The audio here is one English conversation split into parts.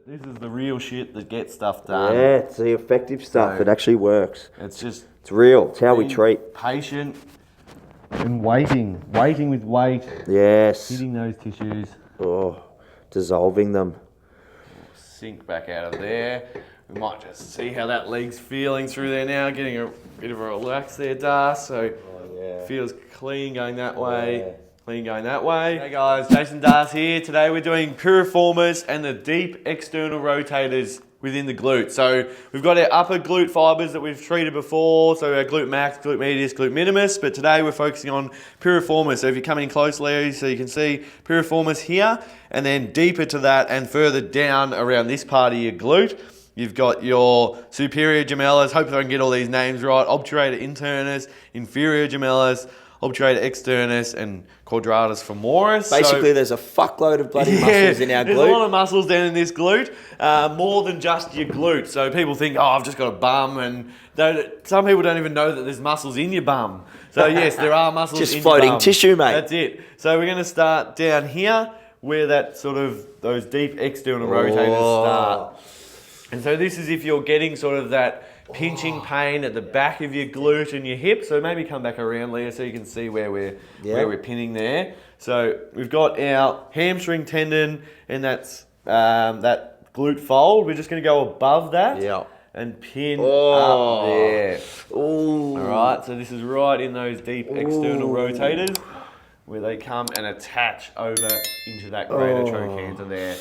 This is the real shit that gets stuff done. Yeah, it's the effective stuff. So, it actually works. It's just It's real. It's how we treat. patient and waiting with weight, Yes. hitting those tissues. Oh, dissolving them. Sink back out of there. We might just see how that leg's feeling through there now, getting a bit of a relax there, Das. So feels clean going that way. Yeah. Clean going that way. Hey guys, Jason Das here. Today we're doing piriformis and the deep external rotators within the glute. So we've got our upper glute fibers that we've treated before. So our glute max, glute medius, glute minimus. But today we're focusing on piriformis. So if you come in close, Larry, so you can see piriformis here, and then deeper to that and further down around this part of your glute. You've got your superior gemellus, hopefully I can get all these names right, obturator internus, inferior gemellus, obturator externus, and quadratus femoris. Basically, there's a fuckload of bloody muscles in our glute. There's a lot of muscles down in this glute, more than just your glute. So people think, oh, I've just got a bum, and some people don't even know that there's muscles in your bum. So yes, there are muscles Just in floating your bum. tissue, mate. That's it. So we're going to start down here, where that sort of, those deep external rotators start. And so this is if you're getting sort of that pinching pain at the back of your glute and your hip. So maybe come back around, Leah, so you can see where we're pinning there. So we've got our hamstring tendon, and that's that glute fold. We're just going to go above that and pin up there. Ooh. All right, so this is right in those deep external rotators where they come and attach over into that greater trochanter there.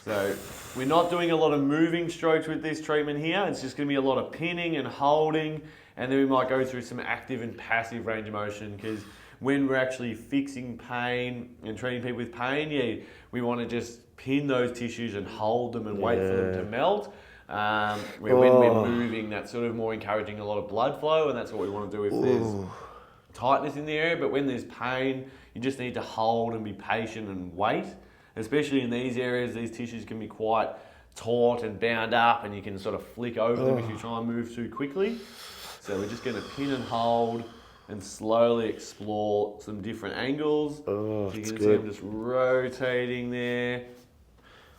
So we're not doing a lot of moving strokes with this treatment here. It's just going to be a lot of pinning and holding, and then we might go through some active and passive range of motion, because when we're actually fixing pain and treating people with pain, we want to just pin those tissues and hold them and wait for them to melt. When we're moving, that's sort of more encouraging a lot of blood flow, and that's what we want to do if there's tightness in the area. But when there's pain, you just need to hold and be patient and wait. Especially in these areas, these tissues can be quite taut and bound up, and you can sort of flick over them if you try and move too quickly. So we're just going to pin and hold and slowly explore some different angles. You can see I'm just rotating there,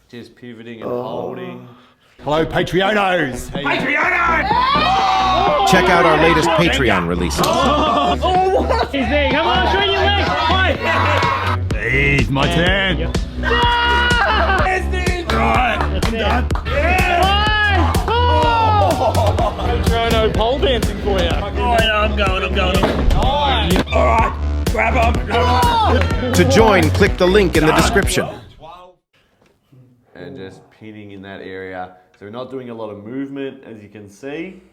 just pivoting and holding. Hello, Patreonos! Check out our latest Patreon releases. He's there. Come on, show your legs. It's my turn! Right, I'm done. Patrono pole dancing for you. I'm going. Alright, grab them! To join, click the link in the description. And just pinning in that area. So we're not doing a lot of movement, as you can see.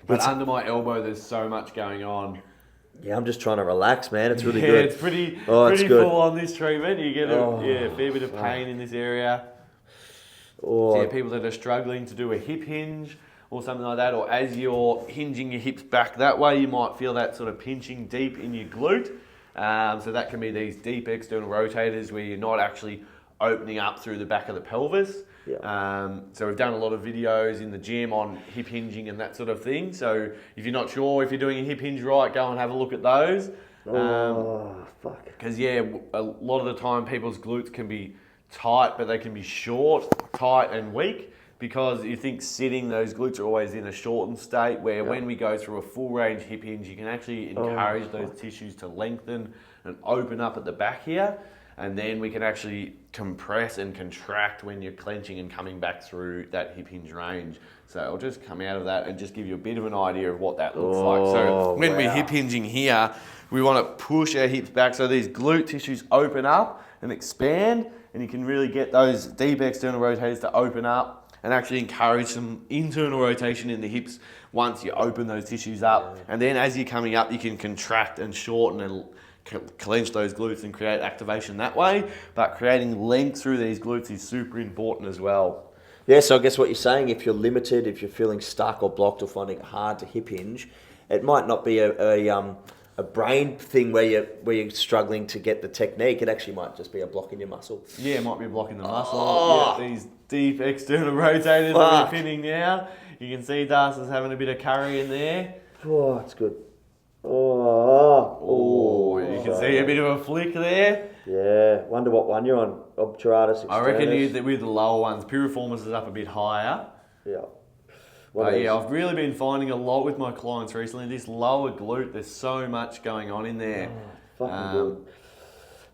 But under my elbow, there's so much going on. Yeah, I'm just trying to relax, man. It's really Yeah, good. it's pretty good. full on this treatment. You get a fair bit of pain in this area. So yeah, people that are struggling to do a hip hinge or something like that, or as you're hinging your hips back that way, you might feel that sort of pinching deep in your glute. So that can be these deep external rotators where you're not actually opening up through the back of the pelvis. So we've done a lot of videos in the gym on hip hinging and that sort of thing. So if you're not sure if you're doing a hip hinge right, go and have a look at those. Fuck. Because a lot of the time people's glutes can be tight, but they can be short, tight and weak, because you think sitting, those glutes are always in a shortened state, where when we go through a full range hip hinge, you can actually encourage those tissues to lengthen and open up at the back here. And then we can actually compress and contract when you're clenching and coming back through that hip hinge range. So I'll just come out of that and just give you a bit of an idea of what that looks like. So when we're hip hinging here, we want to push our hips back so these glute tissues open up and expand, and you can really get those deep external rotators to open up and actually encourage some internal rotation in the hips once you open those tissues up. And then as you're coming up, you can contract and shorten and clench those glutes and create activation that way. But creating length through these glutes is super important as well. Yeah, so I guess what you're saying, if you're limited, if you're feeling stuck or blocked or finding it hard to hip hinge, it might not be a brain thing where you're struggling to get the technique. It actually might just be a block in your muscle. Yeah, it might be blocking the muscle. Yeah, these deep external rotators that we're pinning now. You can see Das is having a bit of curry in there. Oh, it's good. You can see a bit of a flick there. Yeah. Wonder what one you're on. Obturatus externus. I reckon with the lower ones, piriformis is up a bit higher. Yeah. But yeah, I've really been finding a lot with my clients recently. This lower glute, there's so much going on in there. Fucking good.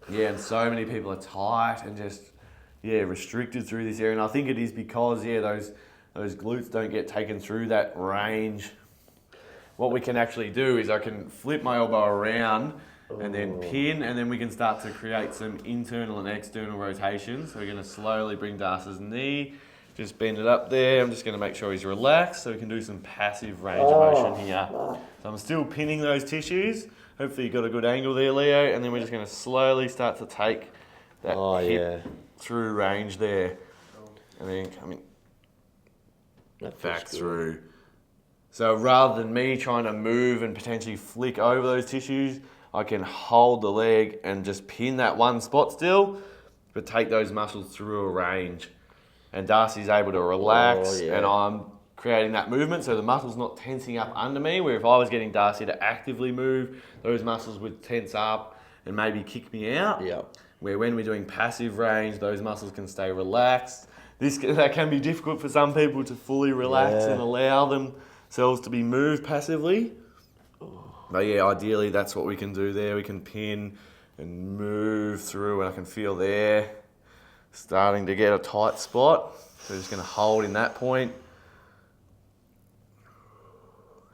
Yeah, and so many people are tight and just restricted through this area. And I think it is because those glutes don't get taken through that range. What we can actually do is I can flip my elbow around and then pin, and then we can start to create some internal and external rotations. So we're going to slowly bring Darcy's knee, just bend it up there. I'm just going to make sure he's relaxed so we can do some passive range of motion here. So I'm still pinning those tissues. Hopefully you got a good angle there, Leo, and then we're just going to slowly start to take that hip through range there, and then coming back through. So rather than me trying to move and potentially flick over those tissues, I can hold the leg and just pin that one spot still, but take those muscles through a range. And Darcy's able to relax, and I'm creating that movement so the muscle's not tensing up under me, where if I was getting Darcy to actively move, those muscles would tense up and maybe kick me out. Where when we're doing passive range, those muscles can stay relaxed. That can be difficult for some people to fully relax and allow themselves to be moved passively. But yeah, ideally that's what we can do there. We can pin and move through, and I can feel there starting to get a tight spot. So just going to hold in that point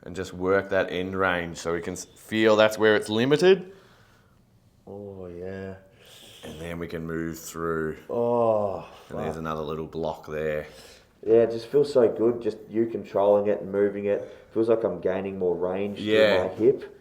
and just work that end range so we can feel that's where it's limited. Oh, yeah. And then we can move through. Oh, and there's another little block there. Yeah, it just feels so good, just you controlling it and moving it. Feels like I'm gaining more range through my hip.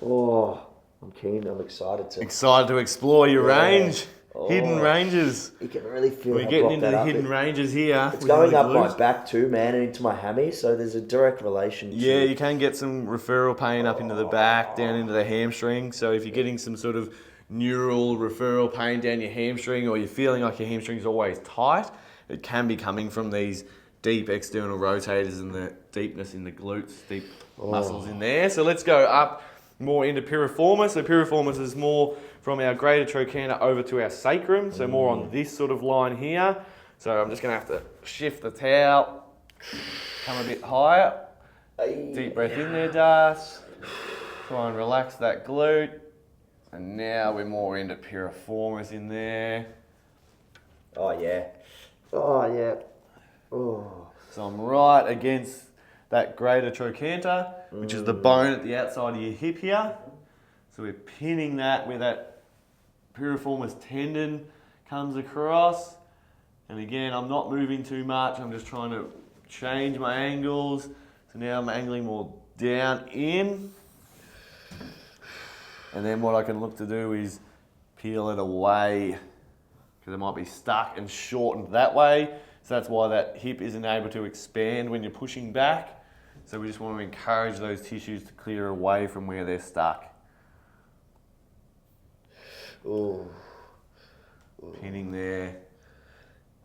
Oh, I'm keen, I'm excited to. Excited to explore your range. Hidden ranges. You can really feel We're getting into the hidden ranges here. It's going up my back too, man, and into my hammy, so there's a direct relation. Yeah, you can get some referral pain up into the back, down into the hamstring. So if you're getting some sort of neural referral pain down your hamstring, or you're feeling like your hamstring's always tight, it can be coming from these deep external rotators and the deepness in the glutes, deep muscles in there. So let's go up more into piriformis. So piriformis is more from our greater trochanter over to our sacrum, so more on this sort of line here. So I'm just going to have to shift the towel, come a bit higher. Deep breath in there, Das. Try and relax that glute. And now we're more into piriformis in there. Oh, yeah. Oh, yeah. Oh. So I'm right against that greater trochanter, which is the bone at the outside of your hip here. So we're pinning that where that piriformis tendon comes across. And again, I'm not moving too much. I'm just trying to change my angles. So now I'm angling more down in. And then what I can look to do is peel it away, because it might be stuck and shortened that way. So that's why that hip isn't able to expand when you're pushing back. So we just want to encourage those tissues to clear away from where they're stuck. Ooh. Pinning there.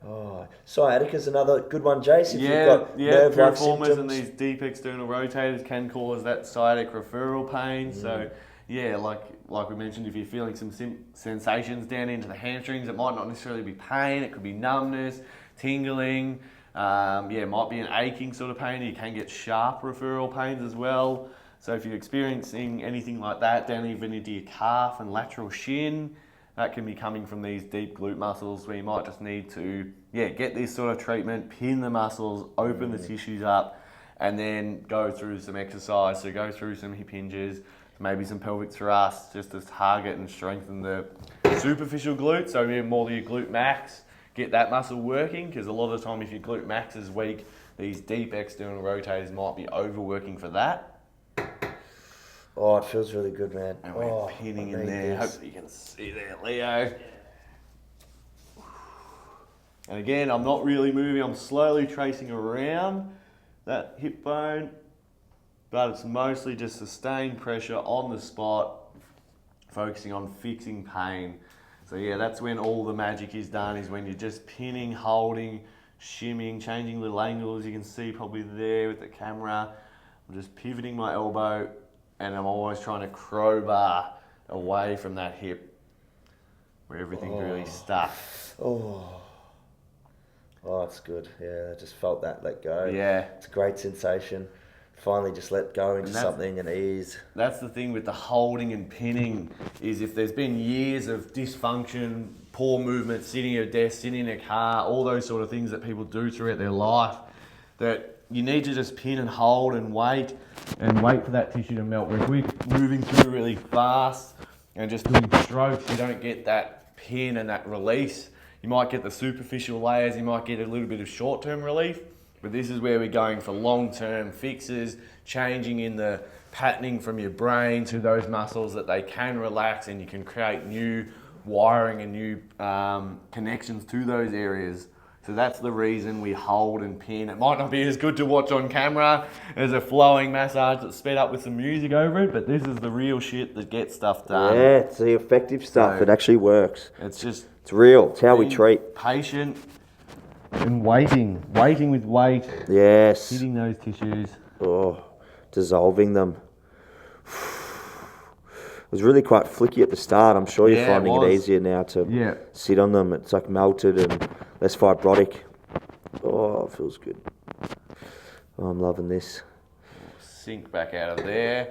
Oh, sciatica's another good one, Jace. If you've got nerve-like piriformis symptoms. and these deep external rotators can cause that sciatic referral pain. So yeah, like we mentioned, if you're feeling some sensations down into the hamstrings, it might not necessarily be pain. It could be numbness, tingling. It might be an aching sort of pain. You can get sharp referral pains as well. So if you're experiencing anything like that, down even into your calf and lateral shin, that can be coming from these deep glute muscles, where you might just need to get this sort of treatment, pin the muscles, open the tissues up, and then go through some exercise. So go through some hip hinges, maybe some pelvic thrusts, just to target and strengthen the superficial glute. So more your glute max, get that muscle working, because a lot of the time if your glute max is weak, these deep external rotators might be overworking for that. Oh, it feels really good, man. And we're pinning in there. This. Hopefully you can see there, Leo. And again, I'm not really moving. I'm slowly tracing around that hip bone, but it's mostly just sustained pressure on the spot, focusing on fixing pain. So yeah, that's when all the magic is done, is when you're just pinning, holding, shimming, changing little angles. You can see probably there with the camera. I'm just pivoting my elbow, and I'm always trying to crowbar away from that hip where everything's really stuck. Oh, it's good. Yeah, I just felt that let go. Yeah. It's a great sensation. Finally just let go into that's- something and ease. That's the thing with the holding and pinning, is if there's been years of dysfunction, poor movement, sitting at a desk, sitting in a car, all those sort of things that people do throughout their life, that you need to just pin and hold and wait for that tissue to melt. Where if we're moving through really fast and just doing strokes, you don't get that pin and that release. You might get the superficial layers, you might get a little bit of short-term relief, but this is where we're going for long-term fixes, changing in the patterning from your brain to those muscles that they can relax, and you can create new wiring and new connections to those areas. So that's the reason we hold and pin. It might not be as good to watch on camera as a flowing massage that's sped up with some music over it, but this is the real shit that gets stuff done. Yeah, it's the effective stuff. So- It actually works. It's just It's real. It's how we being treat. patient and waiting with weight, Yes. hitting those tissues. Oh, dissolving them. It was really quite flicky at the start. I'm sure you're Yeah, it finding it was. easier now to Yeah. sit on them. It's like melted and less fibrotic. Oh, it feels good. Oh, I'm loving this. Sink back out of there.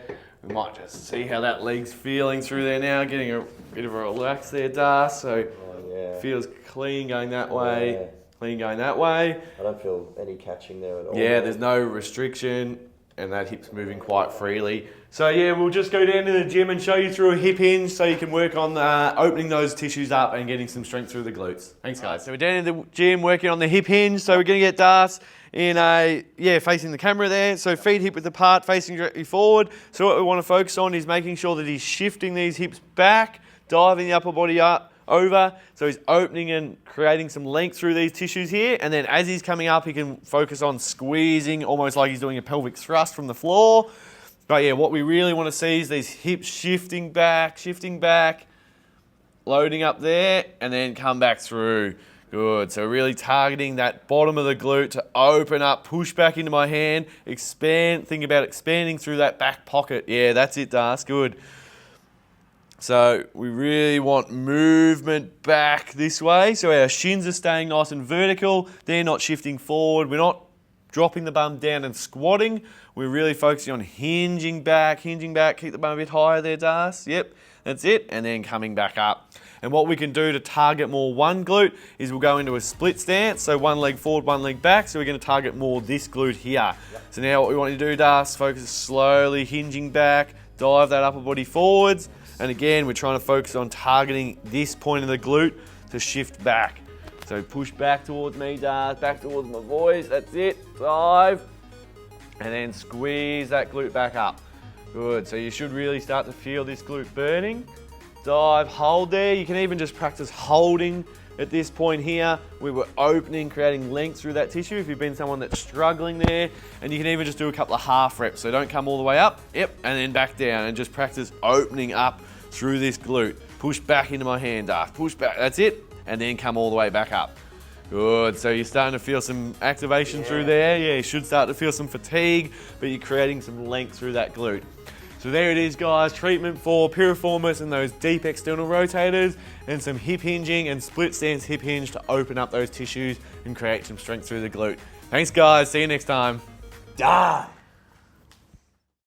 We might just see how that leg's feeling through there now, getting a bit of a relax there, Das. So Yeah. feels clean going that way, Yeah. clean going that way. I don't feel any catching there at all. Yeah, there's no restriction, and that hip's moving quite freely. So yeah, we'll just go down to the gym and show you through a hip hinge so you can work on opening those tissues up and getting some strength through the glutes. Thanks guys. So we're down in the gym working on the hip hinge. So we're gonna get Das in facing the camera there. So feet hip width apart, facing directly forward. So what we wanna focus on is making sure that he's shifting these hips back, diving the upper body up, over, so he's opening and creating some length through these tissues here, and then as he's coming up he can focus on squeezing, almost like he's doing a pelvic thrust from the floor. But yeah, what we really want to see is these hips shifting back, loading up there, and then come back through. Good, so really targeting that bottom of the glute to open up, push back into my hand, expand, think about expanding through that back pocket. Yeah, that's it, Das, good. So we really want movement back this way. So our shins are staying nice and vertical. They're not shifting forward. We're not dropping the bum down and squatting. We're really focusing on hinging back. Keep the bum a bit higher there, Das. Yep, that's it. And then coming back up. And what we can do to target more one glute is we'll go into a split stance. So one leg forward, one leg back. So we're going to target more this glute here. So now what we want you to do, Das, focus slowly hinging back. Dive that upper body forwards. And again, we're trying to focus on targeting this point of the glute to shift back. So push back towards me, Das, back towards my voice. That's it. Dive. And then squeeze that glute back up. Good. So you should really start to feel this glute burning. Dive, hold there. You can even just practice holding at this point here. We were opening, creating length through that tissue if you've been someone that's struggling there. And you can even just do a couple of half reps. So don't come all the way up. Yep. And then back down and just practice opening up through this glute. Push back into my hand, Das. Push back. That's it. And then come all the way back up. Good. So you're starting to feel some activation through there. Yeah, you should start to feel some fatigue, but you're creating some length through that glute. So there it is, guys. Treatment for piriformis and those deep external rotators, and some hip hinging and split stance hip hinge to open up those tissues and create some strength through the glute. Thanks, guys. See you next time. Die.